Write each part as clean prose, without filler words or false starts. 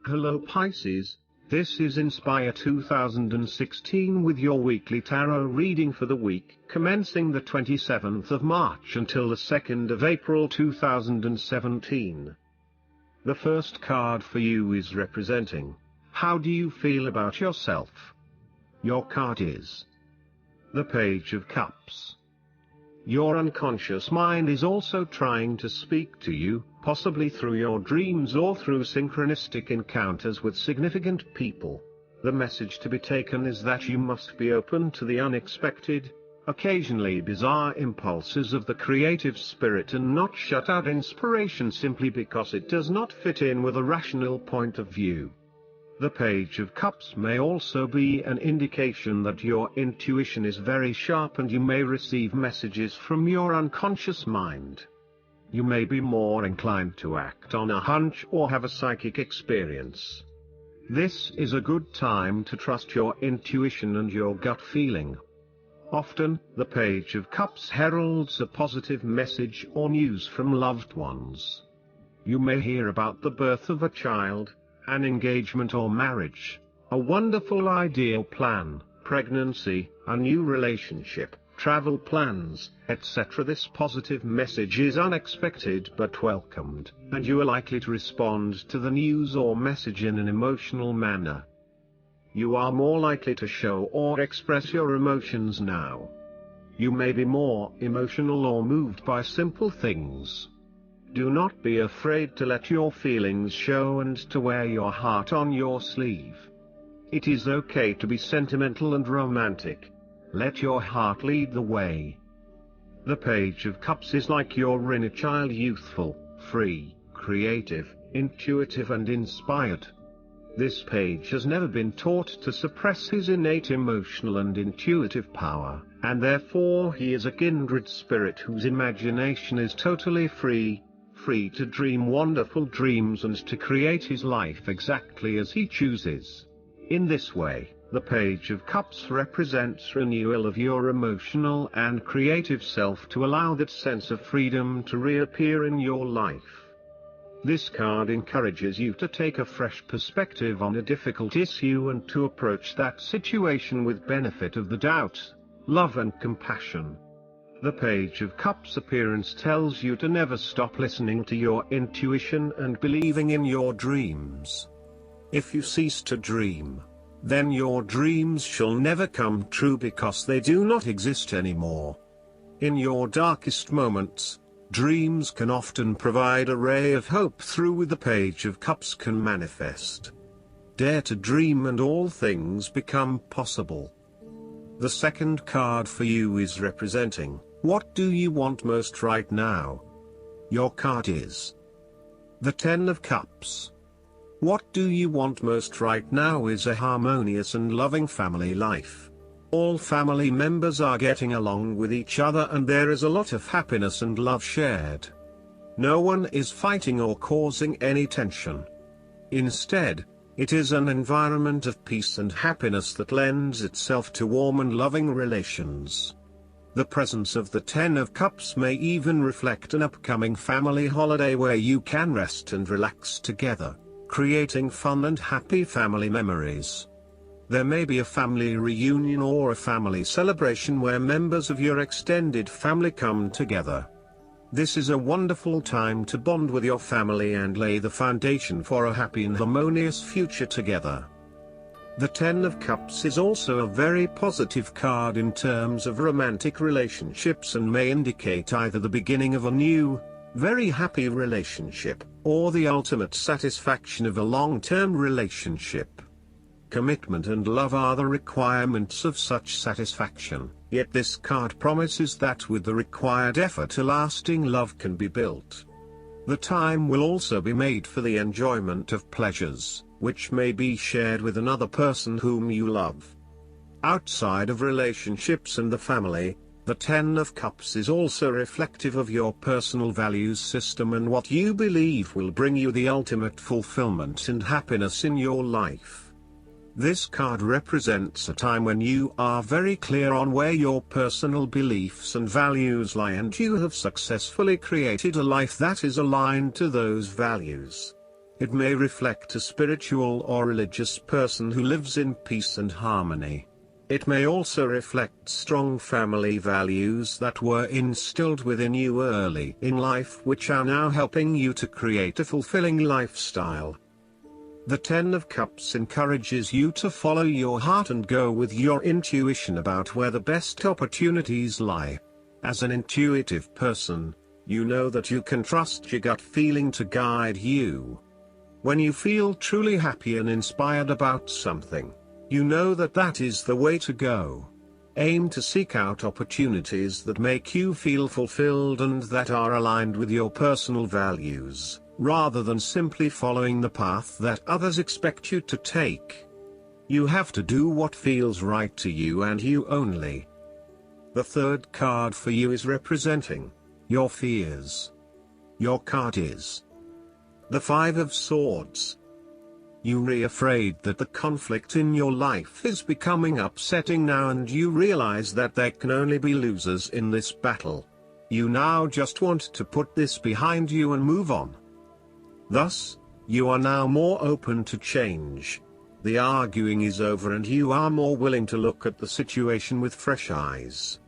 Hello Pisces, this is Inspire 2016 with your weekly tarot reading for the week commencing the 27th of March until the 2nd of April 2017. The first card for you is representing, how do you feel about yourself? Your card is the Page of Cups. Your unconscious mind is also trying to speak to you, possibly through your dreams or through synchronistic encounters with significant people. The message to be taken is that you must be open to the unexpected, occasionally bizarre impulses of the creative spirit and not shut out inspiration simply because it does not fit in with a rational point of view. The Page of Cups may also be an indication that your intuition is very sharp and you may receive messages from your unconscious mind. You may be more inclined to act on a hunch or have a psychic experience. This is a good time to trust your intuition and your gut feeling. Often, the Page of Cups heralds a positive message or news from loved ones. You may hear about the birth of a child, an engagement or marriage, a wonderful ideal plan, pregnancy, a new relationship, travel plans, etc. This positive message is unexpected but welcomed, and you are likely to respond to the news or message in an emotional manner. You are more likely to show or express your emotions now. You may be more emotional or moved by simple things. Do not be afraid to let your feelings show and to wear your heart on your sleeve. It is okay to be sentimental and romantic. Let your heart lead the way. The Page of Cups is like your inner child, youthful, free, creative, intuitive and inspired. This page has never been taught to suppress his innate emotional and intuitive power, and therefore he is a kindred spirit whose imagination is totally free to dream wonderful dreams and to create his life exactly as he chooses. In this way, the Page of Cups represents renewal of your emotional and creative self to allow that sense of freedom to reappear in your life. This card encourages you to take a fresh perspective on a difficult issue and to approach that situation with benefit of the doubt, love and compassion. The Page of Cups appearance tells you to never stop listening to your intuition and believing in your dreams. If you cease to dream, then your dreams shall never come true because they do not exist anymore. In your darkest moments, dreams can often provide a ray of hope through the Page of Cups can manifest. Dare to dream and all things become possible. The second card for you is representing, what do you want most right now? Your card is the Ten of Cups. What do you want most right now is a harmonious and loving family life. All family members are getting along with each other and there is a lot of happiness and love shared. No one is fighting or causing any tension. Instead, it is an environment of peace and happiness that lends itself to warm and loving relations. The presence of the Ten of Cups may even reflect an upcoming family holiday where you can rest and relax together, creating fun and happy family memories. There may be a family reunion or a family celebration where members of your extended family come together. This is a wonderful time to bond with your family and lay the foundation for a happy and harmonious future together. The Ten of Cups is also a very positive card in terms of romantic relationships and may indicate either the beginning of a new, very happy relationship, or the ultimate satisfaction of a long-term relationship. Commitment and love are the requirements of such satisfaction, yet this card promises that with the required effort a lasting love can be built. The time will also be made for the enjoyment of pleasures, which may be shared with another person whom you love. Outside of relationships and the family, the Ten of Cups is also reflective of your personal values system and what you believe will bring you the ultimate fulfillment and happiness in your life. This card represents a time when you are very clear on where your personal beliefs and values lie and you have successfully created a life that is aligned to those values. It may reflect a spiritual or religious person who lives in peace and harmony. It may also reflect strong family values that were instilled within you early in life, which are now helping you to create a fulfilling lifestyle. The Ten of Cups encourages you to follow your heart and go with your intuition about where the best opportunities lie. As an intuitive person, you know that you can trust your gut feeling to guide you. When you feel truly happy and inspired about something, you know that that is the way to go. Aim to seek out opportunities that make you feel fulfilled and that are aligned with your personal values, rather than simply following the path that others expect you to take. You have to do what feels right to you and you only. The third card for you is representing your fears. Your card is the Five of Swords. You're afraid that the conflict in your life is becoming upsetting now, and you realize that there can only be losers in this battle. You now just want to put this behind you and move on. Thus, you are now more open to change. The arguing is over and you are more willing to look at the situation with fresh eyes.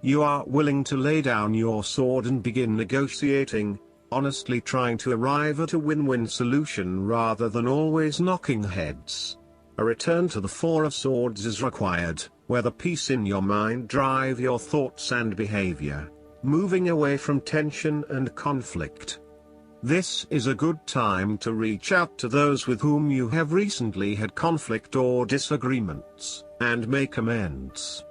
You are willing to lay down your sword and begin negotiating, honestly trying to arrive at a win-win solution rather than always knocking heads. A return to the Four of Swords is required, where the peace in your mind drive your thoughts and behavior, moving away from tension and conflict. This is a good time to reach out to those with whom you have recently had conflict or disagreements, and make amends.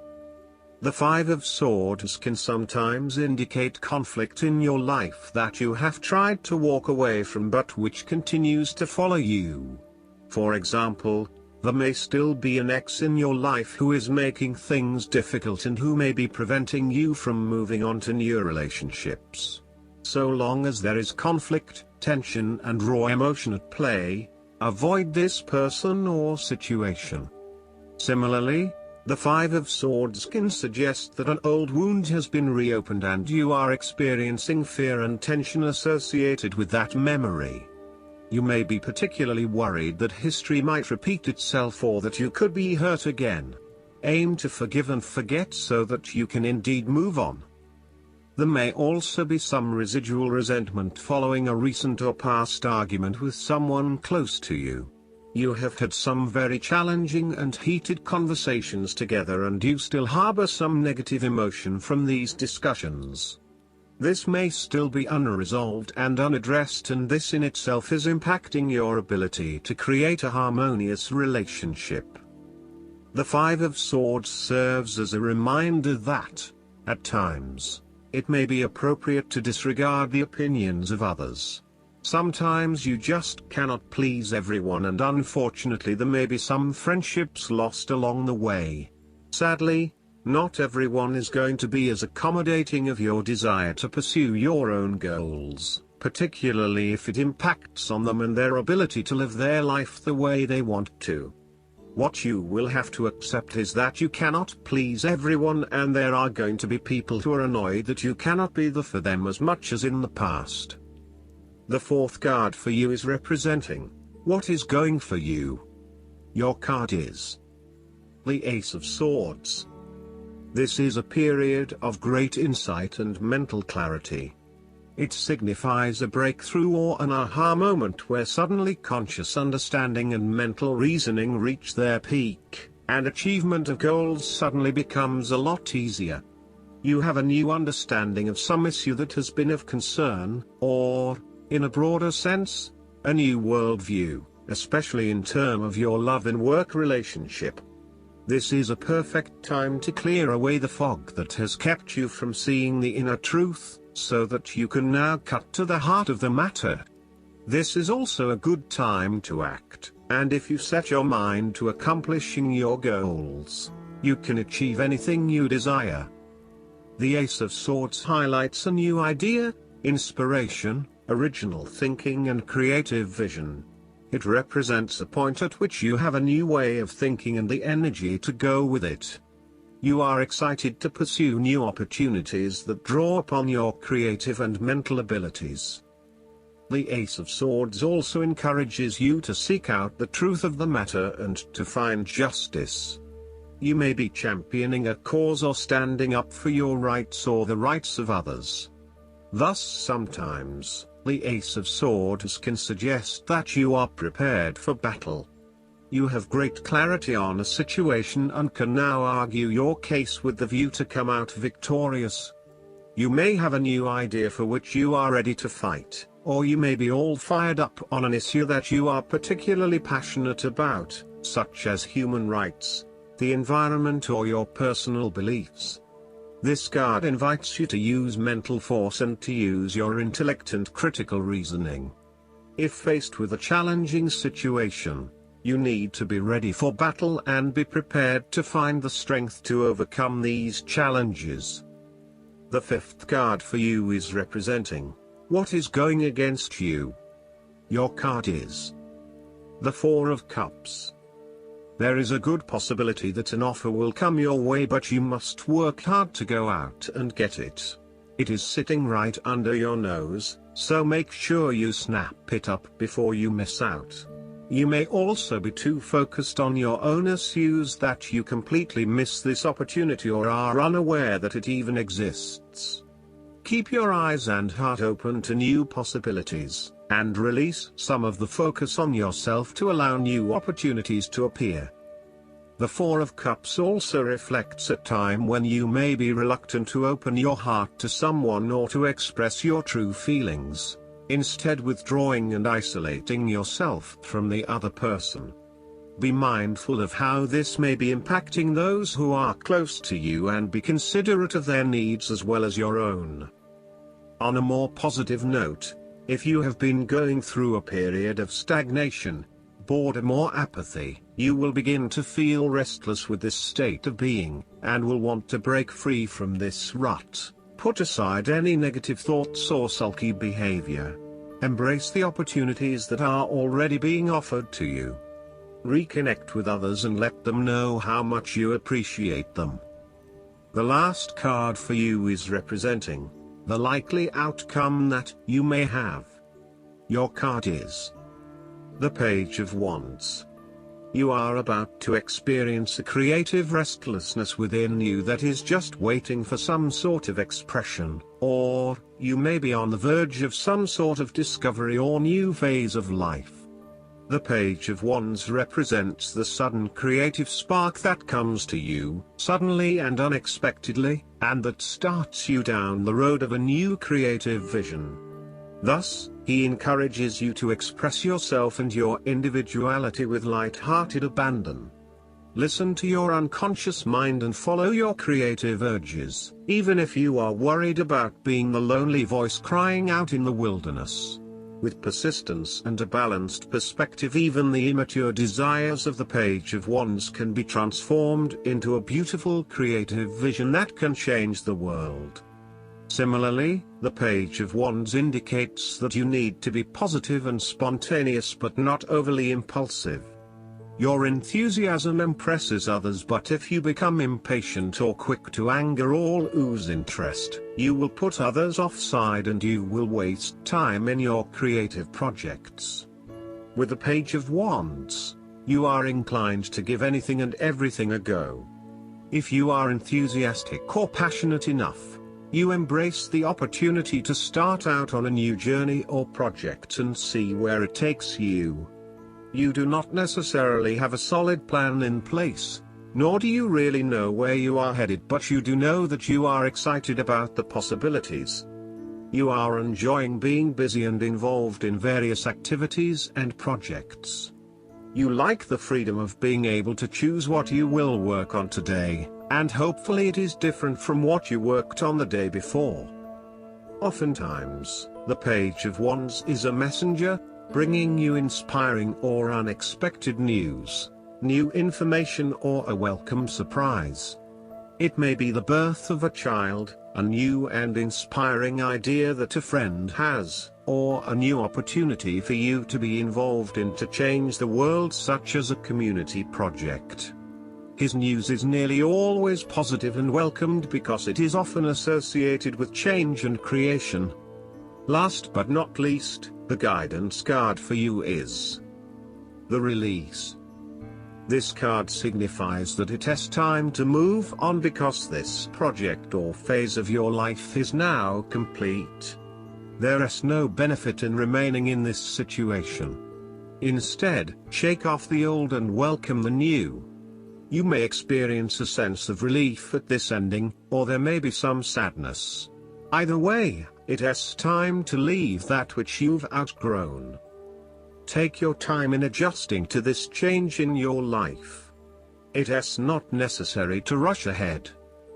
The Five of Swords can sometimes indicate conflict in your life that you have tried to walk away from but which continues to follow you. For example, there may still be an ex in your life who is making things difficult and who may be preventing you from moving on to new relationships. So long as there is conflict, tension and raw emotion at play, avoid this person or situation. Similarly, the Five of Swords can suggest that an old wound has been reopened and you are experiencing fear and tension associated with that memory. You may be particularly worried that history might repeat itself or that you could be hurt again. Aim to forgive and forget so that you can indeed move on. There may also be some residual resentment following a recent or past argument with someone close to you. You have had some very challenging and heated conversations together and you still harbor some negative emotion from these discussions. This may still be unresolved and unaddressed, and this in itself is impacting your ability to create a harmonious relationship. The Five of Swords serves as a reminder that, at times, it may be appropriate to disregard the opinions of others. Sometimes you just cannot please everyone, and unfortunately there may be some friendships lost along the way. Sadly, not everyone is going to be as accommodating of your desire to pursue your own goals, particularly if it impacts on them and their ability to live their life the way they want to. What you will have to accept is that you cannot please everyone, and there are going to be people who are annoyed that you cannot be there for them as much as in the past. The fourth card for you is representing what is going for you. Your card is the Ace of Swords. This is a period of great insight and mental clarity. It signifies a breakthrough or an aha moment where suddenly conscious understanding and mental reasoning reach their peak, and achievement of goals suddenly becomes a lot easier. You have a new understanding of some issue that has been of concern, or, in a broader sense, a new worldview, especially in terms of your love and work relationship. This is a perfect time to clear away the fog that has kept you from seeing the inner truth, so that you can now cut to the heart of the matter. This is also a good time to act, and if you set your mind to accomplishing your goals, you can achieve anything you desire. The Ace of Swords highlights a new idea, inspiration, original thinking and creative vision. It represents a point at which you have a new way of thinking and the energy to go with it. You are excited to pursue new opportunities that draw upon your creative and mental abilities. The Ace of Swords also encourages you to seek out the truth of the matter and to find justice. You may be championing a cause or standing up for your rights or the rights of others. Thus sometimes, the Ace of Swords can suggest that you are prepared for battle. You have great clarity on a situation and can now argue your case with the view to come out victorious. You may have a new idea for which you are ready to fight, or you may be all fired up on an issue that you are particularly passionate about, such as human rights, the environment or your personal beliefs. This card invites you to use mental force and to use your intellect and critical reasoning. If faced with a challenging situation, you need to be ready for battle and be prepared to find the strength to overcome these challenges. The fifth card for you is representing what is going against you. Your card is the Four of Cups. There is a good possibility that an offer will come your way, but you must work hard to go out and get it. It is sitting right under your nose, so make sure you snap it up before you miss out. You may also be too focused on your own issues that you completely miss this opportunity or are unaware that it even exists. Keep your eyes and heart open to new possibilities, and release some of the focus on yourself to allow new opportunities to appear. The Four of Cups also reflects a time when you may be reluctant to open your heart to someone or to express your true feelings, instead withdrawing and isolating yourself from the other person. Be mindful of how this may be impacting those who are close to you and be considerate of their needs as well as your own. On a more positive note, if you have been going through a period of stagnation, boredom or apathy, you will begin to feel restless with this state of being, and will want to break free from this rut. Put aside any negative thoughts or sulky behavior. Embrace the opportunities that are already being offered to you. Reconnect with others and let them know how much you appreciate them. The last card for you is representing the likely outcome that you may have. Your card is the Page of Wands. You are about to experience a creative restlessness within you that is just waiting for some sort of expression, or you may be on the verge of some sort of discovery or new phase of life. The Page of Wands represents the sudden creative spark that comes to you, suddenly and unexpectedly, and that starts you down the road of a new creative vision. Thus, he encourages you to express yourself and your individuality with light-hearted abandon. Listen to your unconscious mind and follow your creative urges, even if you are worried about being the lonely voice crying out in the wilderness. With persistence and a balanced perspective, even the immature desires of the Page of Wands can be transformed into a beautiful creative vision that can change the world. Similarly, the Page of Wands indicates that you need to be positive and spontaneous but not overly impulsive. Your enthusiasm impresses others, but if you become impatient or quick to anger or lose interest, you will put others offside and you will waste time in your creative projects. With the Page of Wands, you are inclined to give anything and everything a go. If you are enthusiastic or passionate enough, you embrace the opportunity to start out on a new journey or project and see where it takes you. You do not necessarily have a solid plan in place, nor do you really know where you are headed, but you do know that you are excited about the possibilities. You are enjoying being busy and involved in various activities and projects. You like the freedom of being able to choose what you will work on today, and hopefully it is different from what you worked on the day before. Oftentimes, the Page of Wands is a messenger, bringing you inspiring or unexpected news, new information or a welcome surprise. It may be the birth of a child, a new and inspiring idea that a friend has, or a new opportunity for you to be involved in to change the world, such as a community project. His news is nearly always positive and welcomed because it is often associated with change and creation. Last but not least, The guidance card for you is the Release. This card signifies that it is time to move on because this project or phase of your life is now complete. There is no benefit in remaining in this situation. Instead, shake off the old and welcome the new. You may experience a sense of relief at this ending, or there may be some sadness. Either way, it is time to leave that which you've outgrown. Take your time in adjusting to this change in your life. It is not necessary to rush ahead.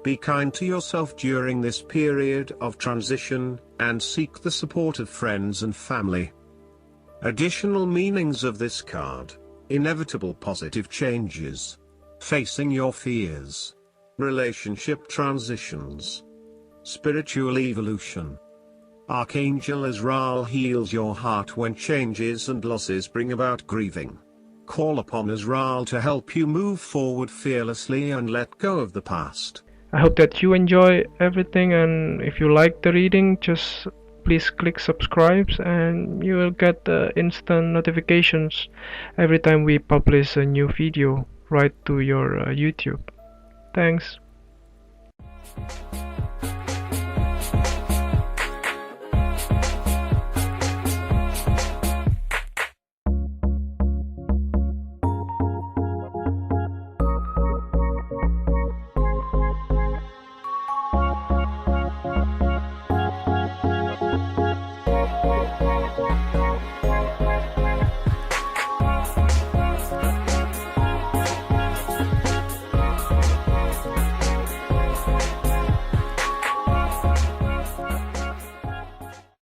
Be kind to yourself during this period of transition, and seek the support of friends and family. Additional meanings of this card: inevitable positive changes, facing your fears, relationship transitions, spiritual evolution. Archangel Azrael heals your heart when changes and losses bring about grieving. Call upon Azrael to help you move forward fearlessly and let go of the past. I hope that you enjoy everything, and if you like the reading, just please click subscribe and you will get the instant notifications every time we publish a new video right to your YouTube. Thanks.